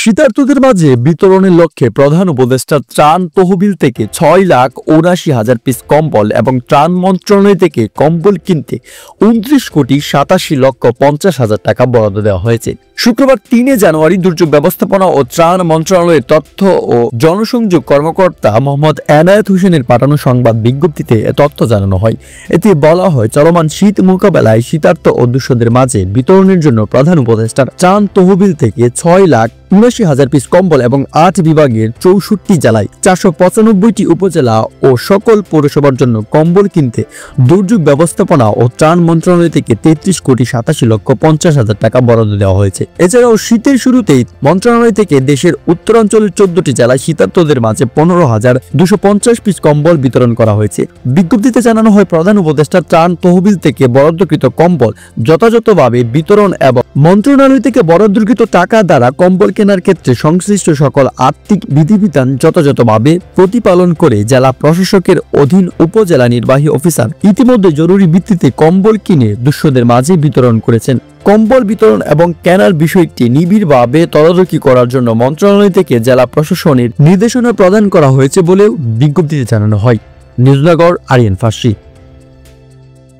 শীতার্তদের মাঝে বিতরণের লক্ষ্যে প্রধান উপদেষ্টা ত্রাণ তহবিল থেকে 6,79,000 পিস কম্বল এবং ত্রাণ মন্ত্রণালয় থেকে কম্বল কিনতে 29,87,50,000 টাকা বরাদ্দ দেওয়া হয়েছে। শুক্রবার 3 জানুয়ারি দুর্যোগ ব্যবস্থাপনা ও ত্রাণ মন্ত্রণালয়ের তথ্য ও জনসংযোগ কর্মকর্তা মোহাম্মদ এনায়েত হোসেনের পাঠানো সংবাদ বিজ্ঞপ্তিতে এ তথ্য জানানো হয়। এতে বলা হয়, চলমান শীত মোকাবেলায় শীতার্ত অদৃশ্যদের মাঝে বিতরণের জন্য প্রধান উপদেষ্টার ত্রাণ তহবিল থেকে 6,79,000 পিস কম্বল এবং 8 বিভাগের 64 জেলায় 495টি উপজেলা ও সকল পৌরসভার জন্য কম্বল কিনতে দুর্যোগ ব্যবস্থাপনা ও ত্রাণ মন্ত্রণালয় থেকে 33,87,50,000 টাকা বরাদ্দ দেওয়া হয়েছে। এছাড়াও শীতের শুরুতেই মন্ত্রণালয় থেকে দেশের উত্তরাঞ্চলের 14টি জেলায় শীতার্তদের মাঝে 15,250 পিস কম্বল বিতরণ করা হয়েছে। বিজ্ঞপ্তিতে জানানো হয়, প্রধান উপদেষ্টার ত্রাণ তহবিল থেকে বরাদ্দকৃত কম্বল যথাযথভাবে বিতরণ এবং মন্ত্রণালয় থেকে বরাদ্দকৃত টাকা দ্বারা কম্বল কেনার ক্ষেত্রে সংশ্লিষ্ট সকল আর্থিক বিধিবিধান যথাযথভাবে প্রতিপালন করে জেলা প্রশাসকের অধীন উপজেলা নির্বাহী অফিসার ইতিমধ্যে জরুরি ভিত্তিতে কম্বল কিনে দুঃস্থদের মাঝে বিতরণ করেছেন। কম্বল বিতরণ এবং কেনার বিষয়টি নিবিড়ভাবে তদারকি করার জন্য মন্ত্রণালয় থেকে জেলা প্রশাসনের নির্দেশনা প্রদান করা হয়েছে বলেও বিজ্ঞপ্তিতে জানানো হয়। নিউজনগর, আরিয়ান ফার্সি।